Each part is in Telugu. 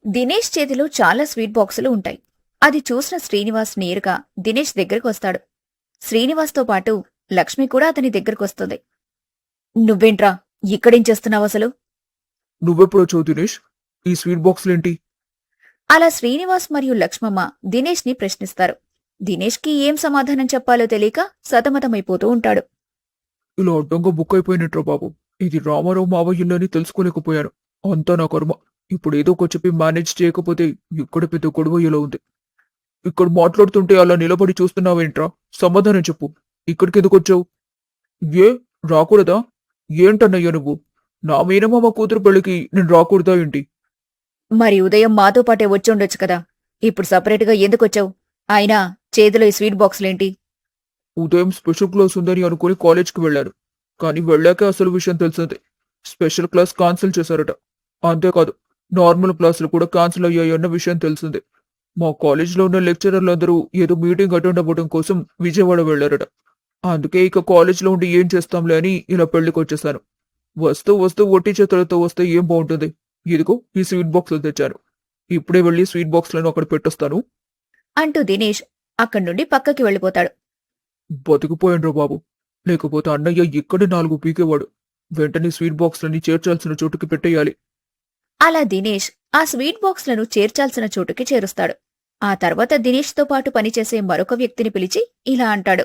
దినేష్ చేతిలో చాలా స్వీట్ బాక్సులు ఉంటాయి. అది చూసిన శ్రీనివాస్ నేరుగా దినేష్ దగ్గరకొస్తాడు. శ్రీనివాస్తో పాటు లక్ష్మి కూడా అతని దగ్గరకొస్తుంది. నువ్వేంట్రా ఇక్కడేం చేస్తున్నావసలు? నువ్వెప్పుడొచ్చావు దినేష్? ఈ స్వీట్ బాక్సులేంటి? అలా శ్రీనివాస్ మరియు లక్ష్మమ్మ దినేష్ని ప్రశ్నిస్తారు. దినేష్కి ఏం సమాధానం చెప్పాలో తెలియక సతమతమైపోతూ ఉంటాడు. ఇలా అడ్డంగా బుక్ అయిపోయినట్రా బాబు. ఇది రామారావు మావయ్య ఇల్లు అని తెలుసుకోలేకపోయాను. అంతా నా కర్మ. ఇప్పుడు ఏదో ఒక చెప్పి మేనేజ్ చేయకపోతే ఇక్కడ పెద్ద గొడవ ఇలా ఉంది. ఇక్కడ మాట్లాడుతుంటే అలా నిలబడి చూస్తున్నావేంట్రా? సమాధానం చెప్పు. ఇక్కడికి ఎందుకొచ్చావు? ఏ రాకూడదా? ఏంటన్నయ్యా నువ్వు? నా మేనమామ కూతురు పెళ్లికి నేను రాకూడదా ఏంటి? మరి ఉదయం మాతో పాటే వచ్చుండొచ్చు కదా. ఇప్పుడు సపరేట్గా ఎందుకొచ్చావు? అయినా చేతిలో ఈ స్వీట్ బాక్సులేంటి? ఉదయం స్పెషల్ క్లాస్ ఉందని అనుకుని కాలేజ్కి వెళ్ళాను. కానీ వెళ్ళాకే అసలు విషయం తెలిసింది. స్పెషల్ క్లాస్ క్యాన్సిల్ చేశారట. అంతేకాదు, నార్మల్ క్లాసులు కూడా క్యాన్సిల్ అయ్యాయన్న విషయం తెలిసింది. మా కాలేజీలో ఉన్న లెక్చరర్లందరూ ఏదో మీటింగ్ అటెండ్ అవ్వడం కోసం విజయవాడ వెళ్లారట. అందుకే ఇక కాలేజీలో ఉండి ఏం చేస్తాంలే అని ఇలా పెళ్లికి వచ్చేసాను. వస్తూ వస్తూ ఒట్టి చేతులతో వస్తే ఏం బాగుంటుంది? ఇదిగో ఈ స్వీట్ బాక్సులు తెచ్చాను. ఇప్పుడే వెళ్ళి స్వీట్ బాక్సులను అక్కడ పెట్టొస్తాను. అంటూ దినేష్ అక్కడి నుండి పక్కకి వెళ్ళిపోతాడు. బతికిపోయాన్రా బాబు. లేకపోతే అన్నయ్య ఇక్కడే 4 పీకేవాడు. వెంటనే స్వీట్ బాక్సులని చేర్చాల్సిన చోటుకి పెట్టేయాలి. అలా దినేష్ ఆ స్వీట్ బాక్స్లను చేర్చాల్సిన చోటుకి చేరుస్తాడు. ఆ తర్వాత దినేష్తో పాటు పనిచేసే మరొక వ్యక్తిని పిలిచి ఇలా అంటాడు.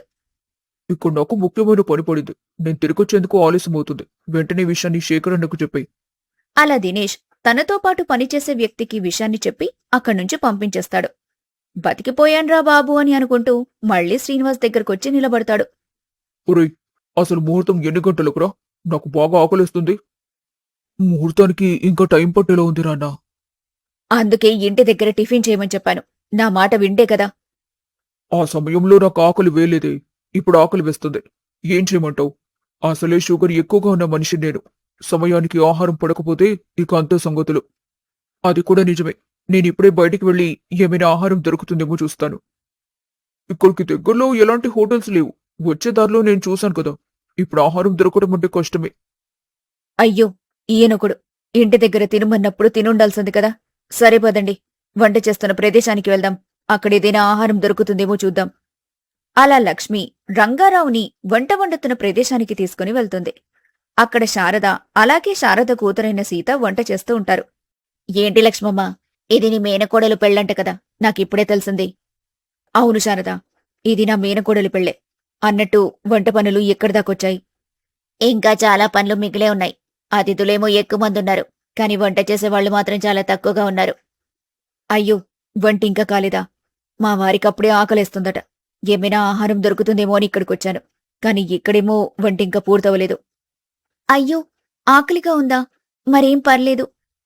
ఇక్కడ నాకు ముఖ్యమైన పని పడింది. నేను తిరిగొచ్చేందుకు ఆలస్యం అవుతుంది. వెంటనే ఈ విషయాన్ని శేఖర్ అన్నకు చెప్పాయి. అలా దినేష్ తనతో పాటు పనిచేసే వ్యక్తికి విషయాన్ని చెప్పి అక్కడ్నుంచి పంపించేస్తాడు. బతికిపోయాన్రా బాబు అని అనుకుంటూ మళ్లీ శ్రీనివాస్ దగ్గరకొచ్చి నిలబడతాడు. ఒరేయ్, అసలు ముహూర్తం ఎన్ని గంటలకురా? నాకు బాగా ఆకలిస్తుంది. ముహూర్తానికి ఇంకా టైం పట్టేలా ఉంది నాన్న. అందుకే ఇంటి దగ్గర టిఫిన్ చేయమని చెప్పాను. నా మాట వింటే కదా. ఆ సమయంలో నాకు ఆకలి వేయలేదే. ఇప్పుడు ఆకలి వేస్తుంది. ఏం చేయమంటావు? అసలే షుగర్ ఎక్కువగా ఉన్న మనిషి నేను. సమయానికి ఆహారం పడకపోతే ఇక అంతే సంగతులు. అది కూడా నిజమే. నేనిప్పుడే బయటికి వెళ్ళి ఏమైనా ఆహారం దొరుకుతుందేమో చూస్తాను. ఇక్కడికి దగ్గరలో ఎలాంటి హోటల్స్ లేవు. వచ్చే దారిలో నేను చూశాను కదా. ఇప్పుడు ఆహారం దొరకడం అంటే కష్టమే. అయ్యో, ఈయనొకడు ఇంటి దగ్గర తినమన్నప్పుడు తినుండాల్సింది కదా. సరే పదండి, వంట చేస్తున్న ప్రదేశానికి వెళ్దాం. అక్కడేదైనా ఆహారం దొరుకుతుందేమో చూద్దాం. అలా లక్ష్మి రంగారావుని వంట వండుతున్న ప్రదేశానికి తీసుకుని వెళ్తుంది. అక్కడ శారద అలాగే శారద కూతురైన సీత వంట చేస్తూ ఉంటారు. ఏంటి లక్ష్మమ్మ, ఇది నీ మేనకోడలు పెళ్ళంట కదా. నాకిప్పుడే తెలిసింది. అవును శారద, ఇది నా మేనకోడలు పెళ్ళే. అన్నట్టు వంట పనులు ఎక్కడిదాకొచ్చాయి? ఇంకా చాలా పనులు మిగిలే ఉన్నాయి. అతిథులేమో ఎక్కువ మందున్నారు, కాని వంట చేసేవాళ్లు మాత్రం చాలా తక్కువగా ఉన్నారు. అయ్యో, వంట ఇంకా కాలేదా? మా వారికప్పుడే ఆకలేస్తుందట. ఏమైనా ఆహారం దొరుకుతుందేమో అని ఇక్కడికొచ్చాను. కాని ఇక్కడేమో వంటింకా పూర్తవలేదు. అయ్యో, ఆకలిగా ఉందా? మరేం పర్లేదు.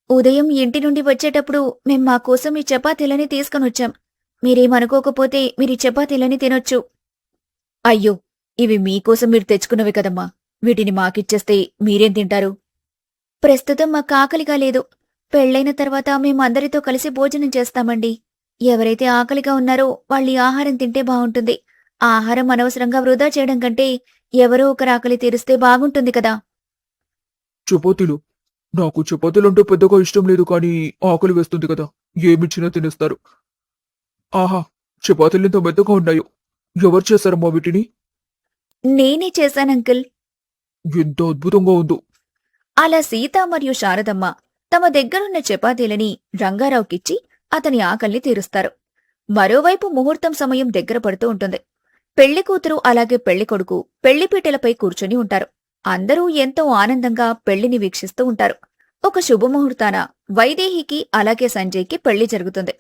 ఉదయం ఇంటి నుండి వచ్చేటప్పుడు మేం మా కోసం ఈ చపాతీలని తీసుకునొచ్చాం. మీరేమనుకోకపోతే మీరు ఈ చపాతీలని తినొచ్చు. అయ్యో, ఇవి మీకోసం మీరు తెచ్చుకున్నవి కదమ్మా. వీటిని మాకిచ్చేస్తే మీరేం తింటారు? ప్రస్తుతం మాకు ఆకలిగా లేదు. పెళ్లైన తర్వాత మేమందరితో కలిసి భోజనం చేస్తామండి. ఎవరైతే ఆకలిగా ఉన్నారో వాళ్ళీ ఆహారం తింటే బావుంటుంది. ఆహారం అనవసరంగా వృధా చేయడం కంటే ఎవరో ఒకరు ఆకలి తీరుస్తే బాగుంటుంది కదా. చపాతీలు. నాకు చపాతీలంటే పెద్దగా ఇష్టం లేదు, కానీ ఆకలి వేస్తుంది కదా. ఏమిచ్చినా తినేస్తారు. ఆహా, చపాతీలెంత మెత్తగా ఉన్నాయో. ఎవరు చేశారమ్మా వీటిని? నేనే చేశానంకుల్. ఎంత అద్భుతంగా ఉందో. అలా సీత మరియు శారదమ్మ తమ దగ్గరున్న చపాతీలని రంగారావుకిచ్చి అతని ఆకల్ని తీరుస్తారు. మరోవైపు ముహూర్తం సమయం దగ్గర పడుతూ ఉంటుంది. పెళ్లికూతురు అలాగే పెళ్లికొడుకు పెళ్లిపీటలపై కూర్చొని ఉంటారు. అందరూ ఎంతో ఆనందంగా పెళ్లిని వీక్షిస్తూ ఉంటారు. ఒక శుభముహూర్తాన వైదేహికి అలాగే సంజయ్కి పెళ్లి జరుగుతుంది.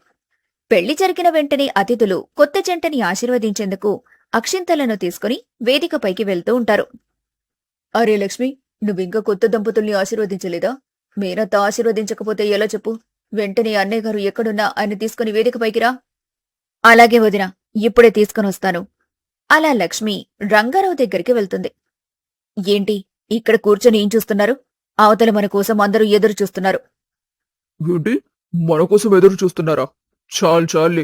పెళ్లి జరిగిన వెంటనే అతిథులు కొత్త జంటని ఆశీర్వదించేందుకు అక్షింతలను తీసుకుని వేదికపైకి వెళ్తూ ఉంటారు. అరే లక్ష్మి, నువ్వింకా కొత్త దంపతుల్ని ఆశీర్వదించలేదా? మేనత్త ఆశీర్వదించకపోతే ఎలా చెప్పు? వెంటనే అన్నయ్య గారు ఎక్కడున్నా ఆయన తీసుకుని వేదికపైకి రా. అలాగే వదినా, ఇప్పుడే తీసుకునొస్తాను. అలా లక్ష్మి రంగారావు దగ్గరికి వెళ్తుంది. ఏంటి, ఇక్కడ కూర్చొని ఏం చూస్తున్నారు? అవతల మన కోసం అందరూ ఎదురు చూస్తున్నారు. ఏంటి, మన కోసం ఎదురు చూస్తున్నారా? చాలే.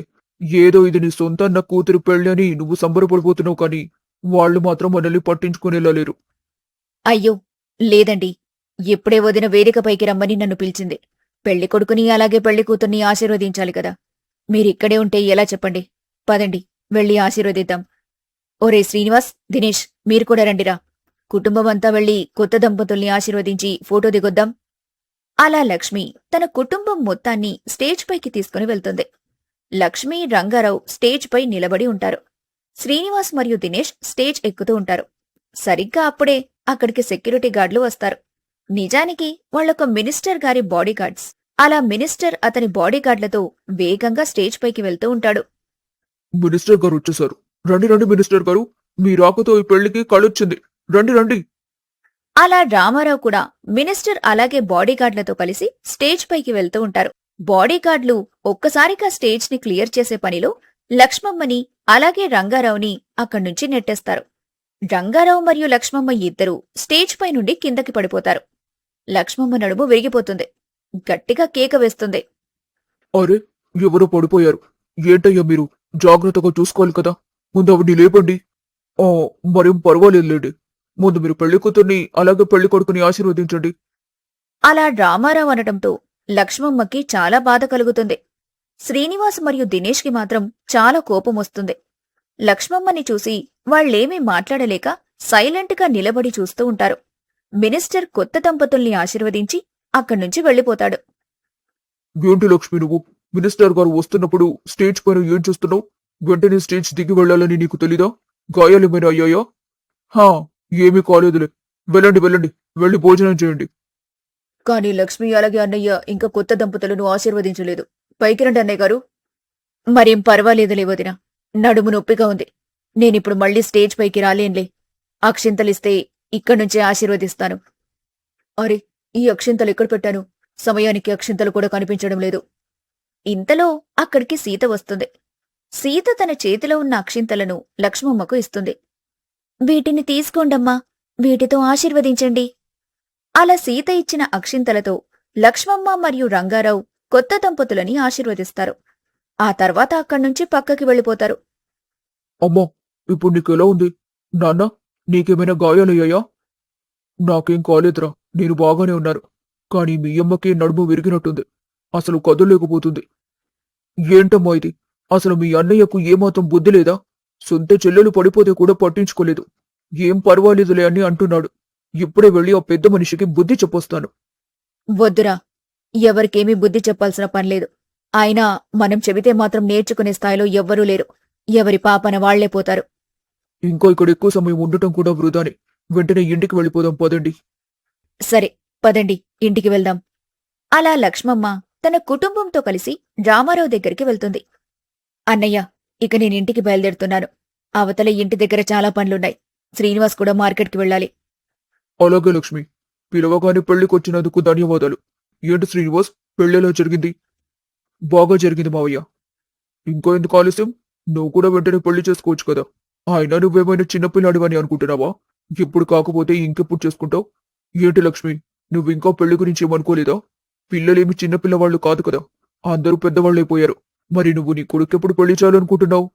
ఏదో ఇది నీ సొంత అన్న కూతురు పెళ్లి అని నువ్వు సంబరపడిపోతున్నావు, కానీ వాళ్ళు మాత్రం మనల్ని పట్టించుకునేలా లేరు. అయ్యో లేదండి, ఇప్పుడే వదిన వేదికపైకి రమ్మని నన్ను పిలిచింది. పెళ్లి కొడుకుని అలాగే పెళ్లి కూతుర్ని ఆశీర్వదించాలి కదా. మీరిక్కడే ఉంటే ఎలా చెప్పండి. పదండి, వెళ్ళి ఆశీర్వదిద్దాం. ఒరే శ్రీనివాస్, దినేష్, మీరు కూడా రండిరా. కుటుంబమంతా వెళ్లి కొత్త దంపతుల్ని ఆశీర్వదించి ఫోటో దిగొద్దాం. అలా లక్ష్మి తన కుటుంబం మొత్తాన్ని స్టేజ్ పైకి తీసుకుని వెళ్తుంది. లక్ష్మి, రంగారావు స్టేజ్ పై నిలబడి ఉంటారు. శ్రీనివాస్ మరియు దినేష్ స్టేజ్ ఎక్కుతూ ఉంటారు. సరిగ్గా అప్పుడే అక్కడికి సెక్యూరిటీ గార్డులు వస్తారు. నిజానికి వాళ్ళొక మినిస్టర్ గారి బాడీగార్డ్స్. అలా మినిస్టర్ అతని బాడీగార్డ్లతో వేగంగా స్టేజ్ పైకి వెళ్తూ ఉంటాడు. మినిస్టర్ గారు వచ్చేసారు. రండి రండి మినిస్టర్ గారు, మీ రాకతో ఈ పెళ్లికి కళొచ్చింది. రండి రండి. అలా రామారావు కూడా మినిస్టర్ అలాగే బాడీగార్డ్లతో కలిసి స్టేజ్ పైకి వెళ్తూ ఉంటారు. బాడీగార్డ్లు ఒక్కసారిగా స్టేజ్ ని క్లియర్ చేసే పనిలో లక్ష్మమ్మని అలాగే రంగారావుని అక్కడ్నుంచి నెట్టేస్తారు. రంగారావు మరియు లక్ష్మమ్మ ఇద్దరూ స్టేజ్ పై నుండి కిందకి పడిపోతారు. లక్ష్మమ్మ నడుము విరిగిపోతుంది. గట్టిగా కేక వేస్తుంది. అరే, ఎవరో పడిపోయారు. ఏంటయ్యా మీరు? జాగ్రత్తగా చూసుకోవాలి కదా. ముందు ఆవిడ్ని లేపండి. ఆ, మరేం పర్వాలేదులేండి. ముందు మీరు పెళ్లి కూతుర్ని అలాగే పెళ్లి కొడుకుని ఆశీర్వదించండి. అలా రామారావు అనటంతో లక్ష్మమ్మకి చాలా బాధ కలుగుతుంది. శ్రీనివాస్ మరియు దినేష్కి మాత్రం చాలా కోపమొస్తుంది. లక్ష్మమ్మని చూసి వాళ్లేమీ మాట్లాడలేక సైలెంట్గా నిలబడి చూస్తూ ఉంటారు. మినిస్టర్ కొత్త దంపతుల్ని ఆశీర్వదించి అక్కడ్నుంచి వెళ్లిపోతాడు. ఏంటి లక్ష్మి నువ్వు? మినిస్టర్ గారు వస్తున్నప్పుడు స్టేజ్ పైన ఏం చేస్తున్నావు? వెంటనే స్టేజ్ దిగి వెళ్లాలని నీకు తెలీదా? గాయాలేమైనా అయ్యాయా? హా, ఏమీ కాలేదులే. వెళ్ళండి వెళ్ళండి, వెళ్ళి భోజనం చేయండి. కాని లక్ష్మి అలాగే అన్నయ్య ఇంకా కొత్త దంపతులను ఆశీర్వదించలేదు. పైకి రండి అన్నయ్య గారు. మరేం పర్వాలేదులే వదినా, నడుము నొప్పిగా ఉంది. నేనిప్పుడు మళ్లీ స్టేజ్ పైకి రాలేన్లే. అక్షింతలిస్తే ఇక్కడ్నుంచే ఆశీర్వదిస్తాను. అరే, ఈ అక్షింతలు ఎక్కడ పెట్టాను? సమయానికి అక్షింతలు కూడా కనిపించడం లేదు. ఇంతలో అక్కడికి సీత వస్తుంది. సీత తన చేతిలో ఉన్న అక్షింతలను లక్ష్మమ్మకు ఇస్తుంది. వీటిని తీసుకోండమ్మా, వీటితో ఆశీర్వదించండి. అలా సీత ఇచ్చిన అక్షింతలతో లక్ష్మమ్మ మరియు రంగారావు కొత్త దంపతులని ఆశీర్వదిస్తారు. ఆ తర్వాత అక్కడ్నుంచి పక్కకి వెళ్ళిపోతారు. అమ్మా, ఇప్పుడు నీకెలా ఉంది? నాన్న, నీకేమైనా గాయాలయ్యాయా? నాకేం కాలేదురా, నేను బాగానే ఉన్నాను. కానీ మీ అమ్మకి నడుము విరిగినట్టుంది. అసలు కదలలేకపోతుంది. ఏంటమ్మా ఇది? అసలు మీ అన్నయ్యకు ఏమాత్రం బుద్ధి లేదా? సొంత చెల్లెలు పడిపోతే కూడా పట్టించుకోలేదు. ఏం పర్వాలేదులే అని అంటున్నాడు. ఇప్పుడే వెళ్ళి ఆ పెద్ద మనిషికి బుద్ధి చెప్పొస్తాను. వద్దురా, ఎవరికేమీ బుద్ధి చెప్పాల్సిన పనిలేదు. అయినా మనం చెబితే మాత్రం నేర్చుకునే స్థాయిలో ఎవ్వరూ లేరు. ఎవరి పాపన వాళ్లే పోతారు. ఇంకా ఇక్కడ ఎక్కువ సమయం ఉండటం కూడా వృధానే. వెంటనే ఇంటికి వెళ్ళిపోదాం పదండి. సరే, పదండి, ఇంటికి వెళ్దాం. అలా లక్ష్మమ్మ తన కుటుంబంతో కలిసి రామారావు దగ్గరికి వెళ్తుంది. అన్నయ్య, ఇక నేనింటికి బయలుదేరుతున్నాను. అవతల ఇంటి దగ్గర చాలా పనులున్నాయి. శ్రీనివాస్ కూడా మార్కెట్కి వెళ్ళాలి. అలాగే లక్ష్మి, పిలవగానే పెళ్లికొచ్చినందుకు ధన్యవాదాలు. ఏంటి శ్రీనివాస్, పెళ్ళెలా జరిగింది? బాగా జరిగింది మావయ్య. ఇంకా ఎందుకు ఆలస్యం? నువ్వు కూడా వెంటనే పెళ్లి చేసుకోవచ్చు కదా. అయినా నువ్వేమైనా చిన్నపిల్లాడివని అనుకుంటున్నావా? ఇప్పుడు కాకపోతే ఇంకెప్పుడు చేసుకుంటావు? ఏంటి లక్ష్మి, నువ్వింకా పెళ్లి గురించి ఏమనుకోలేదా? పిల్లలేమి చిన్నపిల్లవాళ్లు కాదు కదా, అందరూ పెద్దవాళ్లైపోయారు. మరి నువ్వు నీ కొడుకెప్పుడు పెళ్లి చేయాలనుకుంటున్నావు?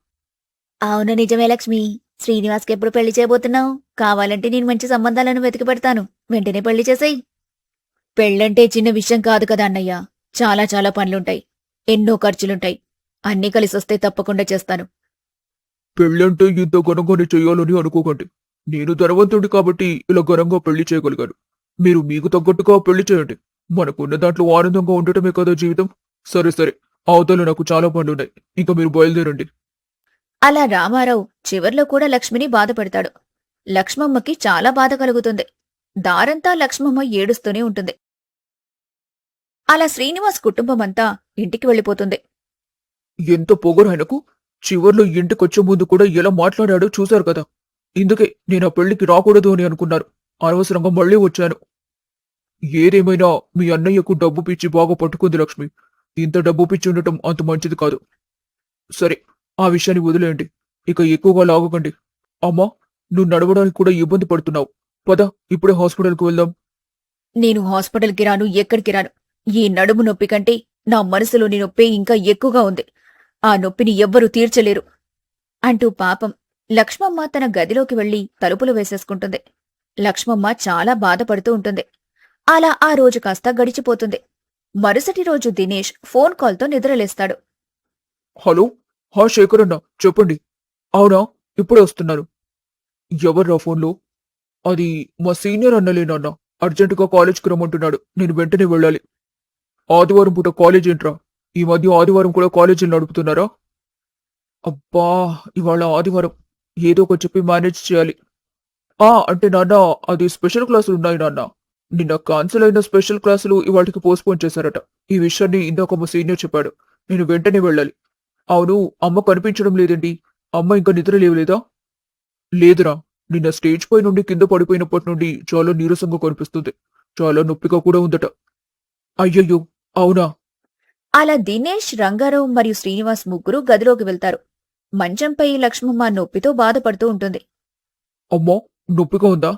అవును, నిజమే లక్ష్మి. శ్రీనివాస్కి ఎప్పుడు పెళ్లి చేయబోతున్నావు? కావాలంటే నేను మంచి సంబంధాలను వెతికి పెడతాను. వెంటనే పెళ్లి చేసేయ్. పెళ్ళంటే చిన్న విషయం కాదు కదా అన్నయ్య. చాలా చాలా పనులుంటాయి, ఎన్నో ఖర్చులుంటాయి. అన్నీ కలిసొస్తే తప్పకుండా చేస్తాను. పెళ్ళంటే ఇంత ఘనంగానే చేయాలని అనుకోకండి. నేను ధనవంతుడి కాబట్టి ఇలా ఘనంగా పెళ్లి చేయగలిగాను. మీరు మీకు తగ్గట్టుగా పెళ్లి చేయండి. మనకున్న దాంట్లో ఆనందంగా ఉండటమే కదా జీవితం. సరే సరే, అవతల నాకు చాలా పనులున్నాయి. ఇక మీరు బయలుదేరండి. అలా రామారావు చివర్లో కూడా లక్ష్మిని బాధపెడతాడు. లక్ష్మమ్మకి చాలా బాధ కలుగుతుంది. దారంతా లక్ష్మమ్మ ఏడుస్తూనే ఉంటుంది. అలా శ్రీనివాస్ కుటుంబమంతా ఇంటికి వెళ్ళిపోతుంది. ఎంత పొగరాయనకు! చివర్లో ఇంటికొచ్చే ముందు కూడా ఎలా మాట్లాడాడో చూశారు కదా. ఇందుకే నేను ఆ పెళ్లికి రాకూడదు అని అనుకున్నారు. అనవసరంగా మళ్లీ వచ్చాను. ఏదేమైనా మీ అన్నయ్యకు డబ్బు పిచ్చి బాగా పట్టుకుంది లక్ష్మి. ఇంత డబ్బు పిచ్చి ఉండటం అంత మంచిది కాదు. సరే, ఆ విషయాన్ని వదిలేయండి. ఇక ఎక్కువగా లాగకండి. అమ్మా, నువ్వు నడవడానికి కూడా ఇబ్బంది పడుతున్నావు. పద, ఇప్పుడే హాస్పిటల్కి వెళ్దాం. నేను హాస్పిటల్కి రాను, ఎక్కడికి రాను. ఈ నడుము నొప్పి కంటే నా మనసులోని నొప్పి ఇంకా ఎక్కువగా ఉంది. ఆ నొప్పిని ఎవ్వరూ తీర్చలేరు అంటూ పాపం లక్ష్మమ్మ తన గదిలోకి వెళ్లి తలుపులు వేసేసుకుంటుంది. లక్ష్మమ్మ చాలా బాధపడుతూ ఉంటుంది. అలా ఆ రోజు కాస్త గడిచిపోతుంది. మరుసటి రోజు దినేష్ ఫోన్ కాల్తో నిద్రలేస్తాడు. హలో. శేఖర్ అన్న, చెప్పండి. అవునా, ఇప్పుడే వస్తున్నారు. ఎవర్రా ఫోన్లో? అది మా సీనియర్ అన్నలేనన్న. అర్జెంటుగా కాలేజ్కి రమ్మంటున్నాడు. నేను వెంటనే వెళ్ళాలి. ఆదివారం పూట కాలేజ్ ఏంట్రా? ఈ మధ్య ఆదివారం కూడా కాలేజీలు నడుపుతున్నారా? అబ్బా, ఇవాళ ఆదివారం. ఏదో ఒకటి చెప్పి మేనేజ్ చేయాలి. అంటే నాన్న, అది స్పెషల్ క్లాసులు ఉన్నాయి నాన్న. నిన్న కాన్సిల్ అయిన స్పెషల్ క్లాసులు ఇవాటికి పోస్ట్పోన్ చేశారట. ఈ విషయాన్ని ఇందాక మా సీనియర్ చెప్పాడు. నేను వెంటనే వెళ్ళాలి. అవును, అమ్మ కనిపించడం లేదేంటి? అమ్మ ఇంకా నిద్ర లేవలేదా? లేదురా, నిన్న స్టేజ్ పై నుండి కింద పడిపోయినప్పటి నుండి చాలా నీరసంగా కనిపిస్తుంది. చాలా నొప్పిగా కూడా ఉందట. అయ్యయ్యో, అవునా? అలా దినేష్, రంగారావు మరియు శ్రీనివాస్ ముగ్గురు గదిలోకి వెళ్తారు. మంచంపై లక్ష్మమ్మ నొప్పితో బాధపడుతూ ఉంటుంది. అమ్మా, నొప్పిగా ఉందా?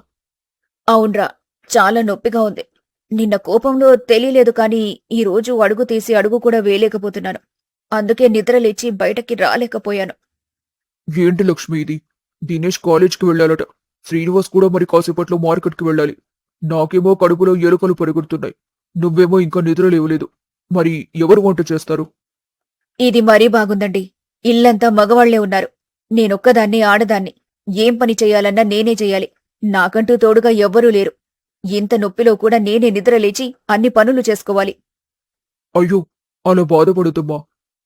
అవున్రా, చాలా నొప్పిగా ఉంది. నిన్న కోపంలో తెలియలేదు కాని ఈ రోజు అడుగు తీసి అడుగు కూడా వేయలేకపోతున్నాను. అందుకే నిద్రలేచి బయటకి రాలేకపోయాను. ఏంటి లక్ష్మి ఇది? దినేష్ కాలేజ్కి వెళ్ళాలట. శ్రీనివాస్ కూడా మరి కాసేపట్లో మార్కెట్కి వెళ్ళాలి. నాకేమో కడుపులో ఎలుకలు పెరుగుతున్నాయి. నువ్వేమో ఇంకా నిద్ర లేవలేదు. మరి ఎవరు వంట చేస్తారు? ఇది మరీ బాగుందండి. ఇల్లంతా మగవాళ్లే ఉన్నారు. నేనొక్కదాన్ని ఆడదాన్ని. ఏం పని చెయ్యాలన్నా నేనే చెయ్యాలి. నాకంటూ తోడుగా ఎవ్వరూ లేరు. ఇంత నొప్పిలో కూడా నేనే నిద్రలేచి అన్ని పనులు చేసుకోవాలి. అయ్యో, అలా బాధపడుతుమ్మా.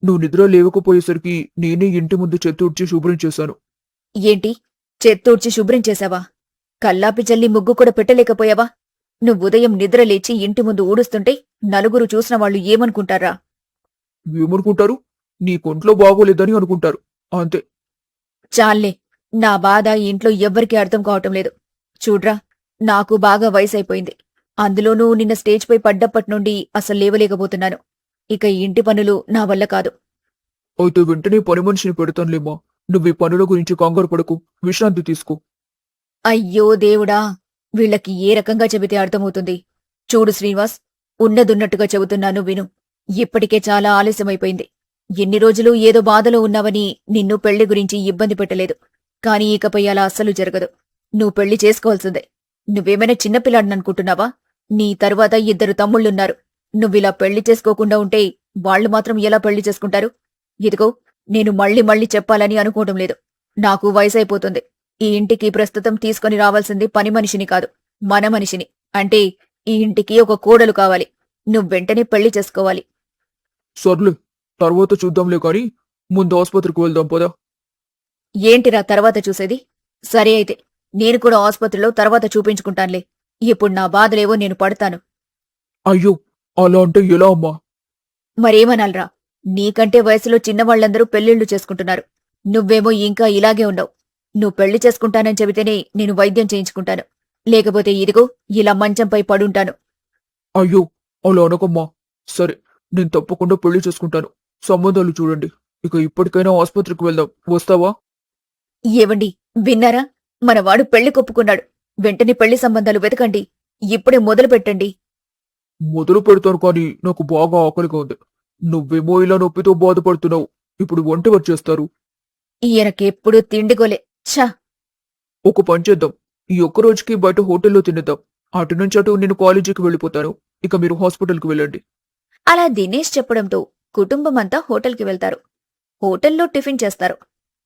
నువ్వు నిద్ర లేవకపోయేసరికి నేనే ఇంటి ముందు చెత్తూడ్చి శుభ్రం చేశాను. ఏంటి, చెత్తూడ్చి శుభ్రం చేశావా? కల్లాపి జల్లి ముగ్గు కూడా పెట్టలేకపోయావా? నువ్వుదయం నిద్రలేచి ఇంటి ముందు ఊడుస్తుంటే నలుగురు చూసిన వాళ్ళు ఏమనుకుంటారా? ఏమనుకుంటారు? నీ కొంట్లో బాగోలేదని అనుకుంటారు. అంతే. చాల్లే, నా బాధ ఈ ఇంట్లో ఎవ్వరికీ అర్థం కావటం లేదు. చూడ్రా, నాకు బాగా వయసైపోయింది. అందులోనూ నిన్న స్టేజ్పై పడ్డప్పట్నుండి అసలు లేవలేకపోతున్నాను. ఇక ఈ ఇంటి పనులు నా వల్ల కాదు. అయితే వెంటనే పని మనిషిని పెడతానులేమ్మా. నువ్వు ఈ పనుల గురించి కంగారు పడకు. విశ్రాంతి తీసుకో. అయ్యో దేవుడా, వీళ్ళకి ఏ రకంగా చెబితే అర్థమవుతుంది? చూడు శ్రీనివాస్, ఉన్నదున్నట్టుగా చెబుతున్నాను విను. ఇప్పటికే చాలా ఆలస్యమైపోయింది. ఎన్ని రోజులు ఏదో బాధలో ఉన్నావని నిన్ను పెళ్లి గురించి ఇబ్బంది పెట్టలేదు. కాని ఇకపై అలా అస్సలు జరగదు. నువ్వు పెళ్లి చేసుకోవాల్సిందే. నువ్వేమైనా చిన్నపిల్లాడిననుకుంటున్నావా? నీ తరువాత 2 తమ్ముళ్ళున్నారు. నువ్విలా పెళ్లి చేసుకోకుండా ఉంటే వాళ్లు మాత్రం ఎలా పెళ్లి చేసుకుంటారు? ఇదిగో, నేను మళ్ళీ మళ్ళీ చెప్పాలని అనుకోవటం లేదు. నాకు వయసైపోతుంది. ఈ ఇంటికి ప్రస్తుతం తీసుకొని రావాల్సింది పని మనిషిని కాదు, మన మనిషిని. అంటే ఈ ఇంటికి ఒక కోడలు కావాలి. నువ్వెంటనే పెళ్లి చేసుకోవాలి. సర్లే, తర్వాత చూద్దాంలే కాని ముందు ఆసుపత్రికి వెళ్దాం పదా. ఏంటిరా తర్వాత చూసేది? సరే అయితే, నేను కూడా ఆసుపత్రిలో తర్వాత చూపించుకుంటానులే. ఇప్పుడు నా బాధలేవో నేను పడతాను. అయ్యో, అలా అంటే ఎలా అమ్మా? మరేమనాలరా? నీకంటే వయసులో చిన్నవాళ్లందరూ పెళ్లిళ్లు చేసుకుంటున్నారు. నువ్వేమో ఇంకా ఇలాగే ఉండవు. నువ్వు పెళ్లి చేసుకుంటానని చెబితేనే నేను వైద్యం చేయించుకుంటాను. లేకపోతే ఇదిగో ఇలా మంచంపై పడుంటాను. అయ్యో, అలా అనకమ్మా. సరే, నేను తప్పకుండా పెళ్లి చేసుకుంటాను. సంబంధాలు చూడండి. ఇక ఇప్పటికైనా ఆసుపత్రికి వెళ్దాం. వస్తావా? ఏవండి, విన్నారా? మనవాడు పెళ్లి కొప్పుకున్నాడు. వెంటనే పెళ్లి సంబంధాలు వెతకండి. ఇప్పుడే మొదలు పెట్టండి. మొదలు పెడతాను కానీ నాకు బాగా ఆకలిగా ఉంది. నువ్వేమో ఇలా నొప్పితో బాధపడుతున్నావు. ఇప్పుడు వంట ఎవరు చేస్తారు? ఈయనకెప్పుడు తిండిగోలే. ఛా! ఒక పని చేద్దాం. ఈ ఒక్క రోజుకి బయట హోటల్లో తినేద్దాం. అటు నుంచి అటు నేను కాలేజీకి వెళ్ళిపోతాను. ఇక మీరు హాస్పిటల్కి వెళ్ళండి. అలా దినేష్ చెప్పడంతో కుటుంబమంతా హోటల్కి వెళ్తారు. హోటల్లో టిఫిన్ చేస్తారు.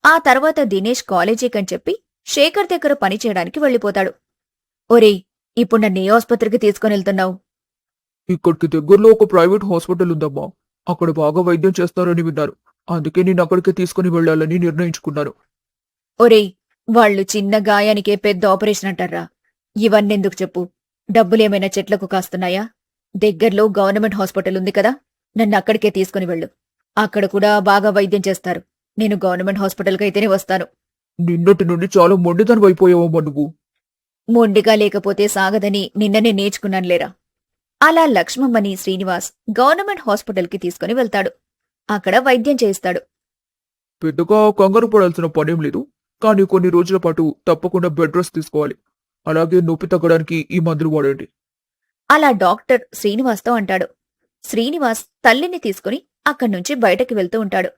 ఆ తర్వాత దినేష్ కాలేజీకని చెప్పి శేఖర్ దగ్గర పనిచేయడానికి వెళ్ళిపోతాడు. ఒరేయ్, ఇప్పుడు నన్నే ఆస్పత్రికి తీసుకునెళ్తున్నావు? ఇక్కడికి దగ్గరలో ఒక ప్రైవేట్ హాస్పిటల్ ఉందమ్మా. అక్కడ బాగా వైద్యం చేస్తారని విన్నారు. అందుకే నేను అక్కడికి తీసుకుని వెళ్ళాలని నిర్ణయించుకున్నాను. ఒరేయ్, వాళ్ళు చిన్న గాయానికే పెద్ద ఆపరేషన్ అంటారా? ఇవన్నెందుకు చెప్పు? డబ్బులేమైనా చెట్లకు కాస్తున్నాయా? దగ్గర్లో గవర్నమెంట్ హాస్పిటల్ ఉంది కదా, నన్ను అక్కడికే తీసుకుని వెళ్ళు. అక్కడ కూడా బాగా వైద్యం చేస్తారు. నేను గవర్నమెంట్ హాస్పిటల్కైతేనే వస్తాను. నిన్నటి నుండి చాలా మొండితనం అయిపోయావమ్మా నువ్వు. మొండిగా లేకపోతే సాగదని నిన్ననే నేర్చుకున్నానులేరా. అలా లక్ష్మమ్మని శ్రీనివాస్ గవర్నమెంట్ హాస్పిటల్కి తీసుకుని వెళ్తాడు. అక్కడ వైద్యం చేయిస్తాడు. పెద్దగా కంగారు పడాల్సిన పనేం లేదు. కానీ కొన్ని రోజుల పాటు తప్పకుండా బెడ్ రెస్ట్ తీసుకోవాలి. అలాగే నొప్పి తగ్గడానికి ఈ మందులు వాడండి. అలా డాక్టర్ శ్రీనివాస్తో అంటాడు. శ్రీనివాస్ తల్లిని తీసుకుని అక్కడ్నుంచి బయటకి వెళ్తూ ఉంటాడు.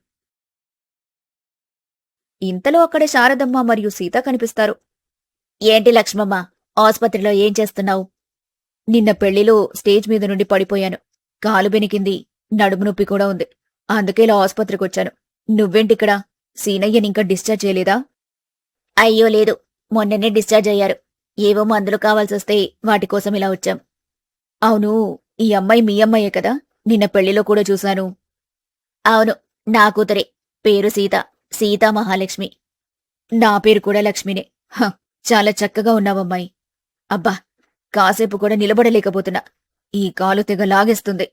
ఇంతలో అక్కడ శారదమ్మ మరియు సీత కనిపిస్తారు. ఏంటి లక్ష్మమ్మ, ఆస్పత్రిలో ఏం చేస్తున్నావు? నిన్న పెళ్లిలో స్టేజ్ మీద నుండి పడిపోయాను. కాలు బెనికింది, నడుము నొప్పి కూడా ఉంది. అందుకే ఇలా ఆసుపత్రికొచ్చాను. నువ్వేంటిక్కడ? సీనయ్యనింకా డిశ్చార్జ్ చేయలేదా? అయ్యో లేదు, మొన్ననే డిశ్చార్జ్ అయ్యారు. ఏవో మందులు కావాల్సొస్తే వాటి కోసం ఇలా వచ్చాం. అవును, ఈ అమ్మాయి మీ అమ్మాయే కదా? నిన్న పెళ్లిలో కూడా చూశాను. అవును, నా కూతురే. పేరు సీత. సీతా మహాలక్ష్మి. నా పేరు కూడా లక్ష్మినే. హ, చాలా చక్కగా ఉన్నావమ్మాయి. అబ్బా, కాసేపు కూడా నిలబడలేకపోతున్నా. ఈ కాలు తెగ లాగేస్తుంది.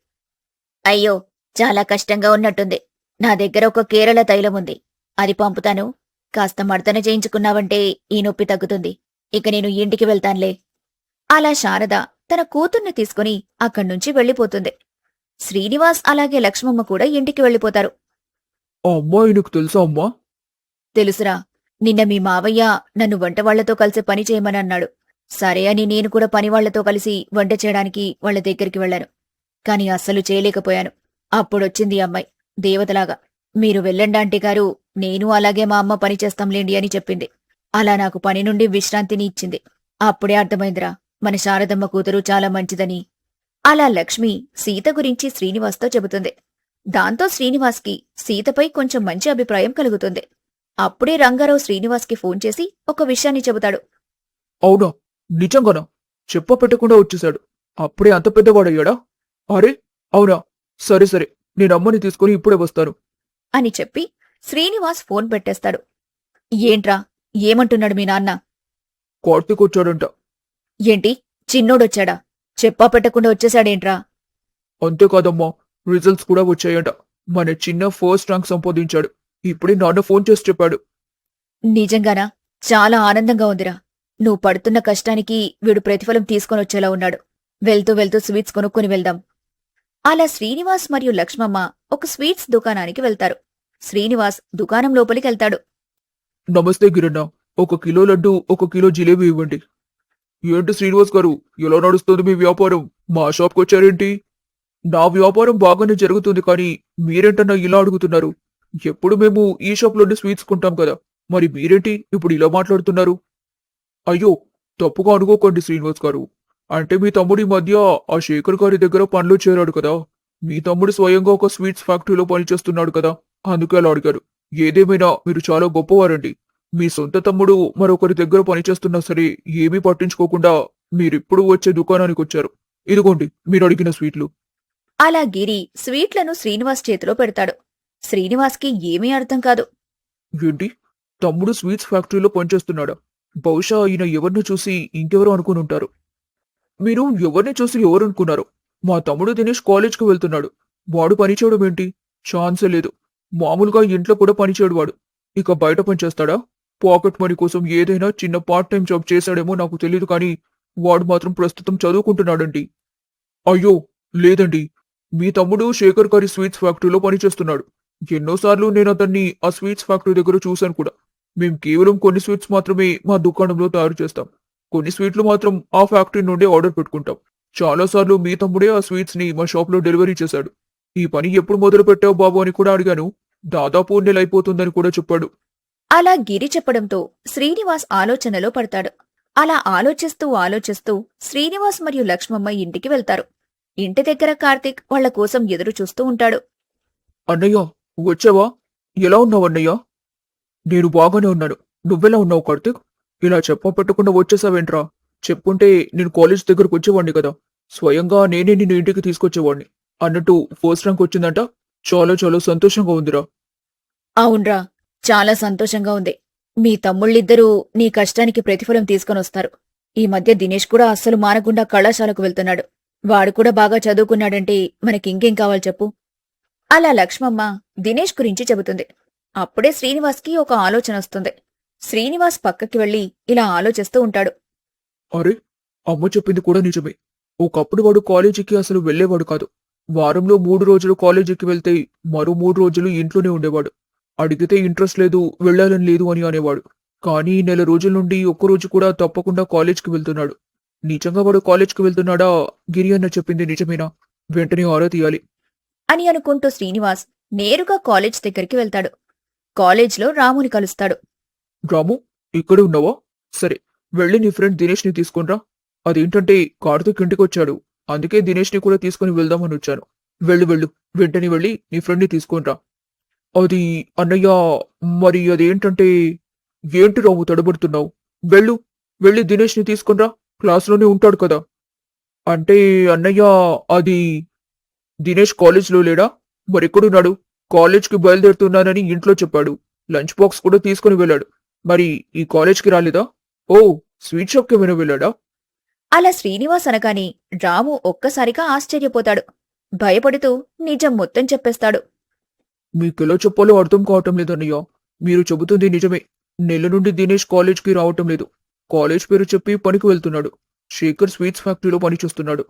అయ్యో, చాలా కష్టంగా ఉన్నట్టుంది. నా దగ్గర ఒక కేరళ తైలం ఉంది. అది పంపుతాను. కాస్త మర్దన చేయించుకున్నావంటే ఈ నొప్పి తగ్గుతుంది. ఇక నేను ఇంటికి వెళ్తాన్లే. అలా శారద తన కూతుర్ని తీసుకుని అక్కడ్నుంచి వెళ్ళిపోతుంది. శ్రీనివాస్ అలాగే లక్ష్మమ్మ కూడా ఇంటికి వెళ్ళిపోతారు. ఆ అమ్మాయి నీకు తెలుసా అమ్మా? తెలుసురా, నిన్న మీ మావయ్య నన్ను వంటవాళ్లతో కలిసి పని చేయమనన్నాడు. సరే అని నేను కూడా పనివాళ్లతో కలిసి వంట చేయడానికి వాళ్ల దగ్గరికి వెళ్లాను. కాని అస్సలు చేయలేకపోయాను. అప్పుడొచ్చింది ఈ అమ్మాయి, దేవతలాగా. మీరు వెళ్ళండి ఆంటీ గారు, నేను అలాగే మా అమ్మ పని చేస్తాంలేండి అని చెప్పింది. అలా నాకు పని నుండి విశ్రాంతిని ఇచ్చింది. అప్పుడే అర్థమైందిరా, మన శారదమ్మ కూతురు చాలా మంచిదని. అలా లక్ష్మి సీత గురించి శ్రీనివాస్తో చెబుతుంది. దాంతో శ్రీనివాస్కి సీతపై కొంచెం మంచి అభిప్రాయం కలుగుతుంది. అప్పుడే రంగారావు శ్రీనివాస్కి ఫోన్ చేసి ఒక విషయాన్ని చెబుతాడు. అవునా? నిజంగానా? చెప్ప పెట్టకుండా వచ్చేశాడు. అప్పుడే అంత పెద్దవాడయ్యాడా? అరే అవునా? సరే సరే, నేను అమ్మని తీసుకుని ఇప్పుడే వస్తాను అని చెప్పి శ్రీనివాస్ ఫోన్ పెట్టేస్తాడు. ఏంట్రా, ఏమంటున్నాడు మీ నాన్న? కార్తీక్ వచ్చాడంట. ఏంటి, చిన్నోడొచ్చాడా? చెప్పా పెట్టకుండా వచ్చేశాడేంట్రా? అంతేకాదమ్మా, రిజల్ట్స్ కూడా వచ్చాయంట. మన చిన్న ఫస్ట్ ర్యాంక్ సంపాదించాడు. ఇప్పుడే నాన్న ఫోన్ చేసి చెప్పాడు. నిజంగానా? చాలా ఆనందంగా ఉందిరా. నువ్వు పడుతున్న కష్టానికి వీడు ప్రతిఫలం తీసుకొనొచ్చేలా ఉన్నాడు. వెళ్తూ వెళ్తూ స్వీట్స్ కొనుక్కొని వెళ్దాం. అలా శ్రీనివాస్ మరియు లక్ష్మమ్మ ఒక స్వీట్స్ దుకాణానికి వెళ్తారు. శ్రీనివాస్ దుకాణం లోపలికెళ్తాడు. నమస్తే గిరన్న, 1 కిలో లడ్డు, 1 కిలో జిలేబీ ఇవ్వండి. ఏంటి శ్రీనివాస్ గారు, ఎలా నడుస్తుంది మీ వ్యాపారం? మా షాప్కి వచ్చారేంటి? నా వ్యాపారం బాగానే జరుగుతుంది, కానీ మీరేంటన్నా ఇలా అడుగుతున్నారు? ఎప్పుడు మేము ఈ షాప్లోనే స్వీట్స్ కొంటాం కదా, మరి మీరేంటి ఇప్పుడు ఇలా మాట్లాడుతున్నారు? అయ్యో, తప్పుగా అనుకోకండి శ్రీనివాస్ గారు. అంటే మీ తమ్ముడి మధ్య ఆ శేఖర్ గారి దగ్గర పనిలో చేరాడు కదా. మీ తమ్ముడు స్వయంగా ఒక స్వీట్స్ ఫ్యాక్టరీలో పనిచేస్తున్నాడు కదా, అందుకే అలా అడిగారు. ఏదేమైనా మీరు చాలా గొప్పవారండి. మీ సొంత తమ్ముడు మరొకరి దగ్గర పనిచేస్తున్నా సరే ఏమీ పట్టించుకోకుండా మీరిప్పుడు వచ్చే దుకాణానికి వచ్చారు. ఇదిగోండి మీరు అడిగిన స్వీట్లు. అలా గిరి స్వీట్లను శ్రీనివాస్ చేతిలో పెడతాడు. శ్రీనివాస్కి ఏమీ అర్థం కాదు. ఏంటి, తమ్ముడు స్వీట్స్ ఫ్యాక్టరీలో పనిచేస్తున్నాడా? బహుశా ఈయన ఎవరిని చూసి ఇంకెవరో అనుకుని ఉంటారు. మీరు ఎవరిని చూసి ఎవరు అనుకున్నారు? మా తమ్ముడు దినేష్ కాలేజ్కి వెళ్తున్నాడు. వాడు పనిచేయడం ఏంటి? ఛాన్సే లేదు. మామూలుగా ఇంట్లో కూడా పనిచేయడు వాడు. ఇక బయట పనిచేస్తాడా? పాకెట్ మనీ కోసం ఏదైనా చిన్న పార్ట్ టైం జాబ్ చేశాడేమో నాకు తెలియదు, కానీ వాడు మాత్రం ప్రస్తుతం చదువుకుంటున్నాడండి. అయ్యో లేదండి, మీ తమ్ముడు శేఖర్ గారి స్వీట్స్ ఫ్యాక్టరీలో పనిచేస్తున్నాడు. ఎన్నోసార్లు నేను అతన్ని ఆ స్వీట్స్ ఫ్యాక్టరీ దగ్గర చూశాను కూడా. మేం కేవలం కొన్ని స్వీట్స్ మాత్రమే మా దుకాణంలో తయారు చేస్తాం. కొన్ని స్వీట్లు మాత్రం ఆ ఫ్యాక్టరీ నుండి ఆర్డర్ పెట్టుకుంటాం. చాలాసార్లు మీ తమ్ముడే ఆ స్వీట్స్ ని మా షాప్లో డెలివరీ చేశాడు. ఈ పని ఎప్పుడు మొదలు పెట్టావు బాబు అని కూడా అడిగాను. దాదాపు నెలైపోతుందని కూడా చెప్పాడు. అలా గిరి చెప్పడంతో శ్రీనివాస్ ఆలోచనలో పడతాడు. అలా ఆలోచిస్తూ ఆలోచిస్తూ శ్రీనివాస్ మరియు లక్ష్మమ్మ ఇంటికి వెళ్తారు. ఇంటి దగ్గర కార్తీక్ వాళ్ల కోసం ఎదురు చూస్తూ ఉంటాడు. అన్నయ్య వచ్చావా? ఎలా ఉన్నావు అన్నయ్య? నేను బాగానే ఉన్నాను. నువ్వెలా ఉన్నావు కార్తీక్? ఇలా పెట్టకుండా వచ్చేసావేంట్రా? చెప్పుంటే నేను కాలేజ్ దగ్గరకు వచ్చేవాడిని కదా. స్వయంగా నేనే నిన్ను ఇంటికి తీసుకొచ్చేవాడిని. అన్నట్టు ఫస్ట్ ర్యాంక్ వచ్చిందంట. చాలా చాలా సంతోషంగా ఉందిరా. అవునరా, చాలా సంతోషంగా ఉంది. మీ తమ్ముళ్ళిద్దరూ నీ కష్టానికి ప్రతిఫలం తీసుకొనొస్తారు. ఈ మధ్య దినేష్ కూడా అస్సలు మానకుండా కళాశాలకు వెళ్తున్నాడు. వాడు కూడా బాగా చదువుకున్నాడంటే మనకింకేం కావాలి చెప్పు. అలా లక్ష్మమ్మ దినేష్ గురించి చెబుతుంది. అప్పుడే శ్రీనివాస్కి ఒక ఆలోచన వస్తుంది. శ్రీనివాస్ పక్కకి వెళ్లి ఇలా ఆలోచిస్తూ ఉంటాడు. అరే, అమ్మ చెప్పింది కూడా నిజమే. ఒకప్పుడు వాడు కాలేజీకి అసలు వెళ్లేవాడు కాదు. వారంలో 3 రోజులు కాలేజీకి వెళ్తే మరో 3 రోజులు ఇంట్లోనే ఉండేవాడు. అడిగితే ఇంట్రెస్ట్ లేదు, వెళ్లాలని లేదు అని అనేవాడు. కానీ నెల రోజుల నుండి ఒక్కరోజు కూడా తప్పకుండా కాలేజ్కి వెళ్తున్నాడు. నిజంగా వాడు కాలేజ్కి వెళ్తున్నాడా? గిరి అన్న చెప్పింది నిజమేనా? వెంటనే ఆరా తీయాలి అని అనుకుంటూ శ్రీనివాస్ నేరుగా కాలేజ్ దగ్గరికి వెళ్తాడు. కాలేజ్లో రాముని కలుస్తాడు. రాము, ఇక్కడే ఉన్నావా? సరే, వెళ్ళి నీ ఫ్రెండ్ దినేష్ ని తీసుకునిరా. అదేంటంటే కార్తీక్ ఇంటికొచ్చాడు, అందుకే దినేష్ ని కూడా తీసుకుని వెళ్దామని వచ్చాను. వెళ్ళు వెళ్ళు, వెంటనే వెళ్ళి నీ ఫ్రెండ్ని తీసుకొనిరా. అది అన్నయ్య, మరి అదేంటంటే ఏంటి రావు తడబడుతున్నావు? వెళ్ళు, వెళ్ళి దినేష్ని తీసుకొనిరా, క్లాస్లోనే ఉంటాడు కదా. అంటే అన్నయ్య, అది దినేష్ కాలేజ్లో లేడా? మరెక్కడున్నాడు? కాలేజ్కి బయలుదేరుతున్నానని ఇంట్లో చెప్పాడు. లంచ్ బాక్స్ కూడా తీసుకుని వెళ్ళాడు. మరి ఈ కాలేజ్కి రాలేదా? ఓ, స్వీట్ షాప్కి ఏమైనా వెళ్ళాడా? అలా శ్రీనివాస్ అనగానే రాము ఒక్కసారిగా ఆశ్చర్యపోతాడు. భయపడుతూ నిజం మొత్తం చెప్పేస్తాడు. మీకెలా చెప్పాలో అర్థం కావటం లేదన్నయ్య. మీరు చెబుతుంది నిజమే. నెల నుండి దినేష్ కాలేజ్కి రావటం లేదు. కాలేజ్ పేరు చెప్పి పనికి వెళ్తున్నాడు. శేఖర్ స్వీట్స్ ఫ్యాక్టరీలో పనిచేస్తున్నాడు.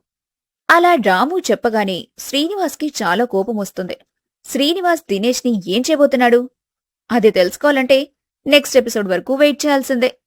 అలా రాము చెప్పగానే శ్రీనివాస్కి చాలా కోపం వస్తుంది. శ్రీనివాస్ దినేష్ని ఏం చేయబోతున్నాడు? అది తెలుసుకోవాలంటే నెక్స్ట్ ఎపిసోడ్ వరకు వెయిట్ చేయాల్సిందే.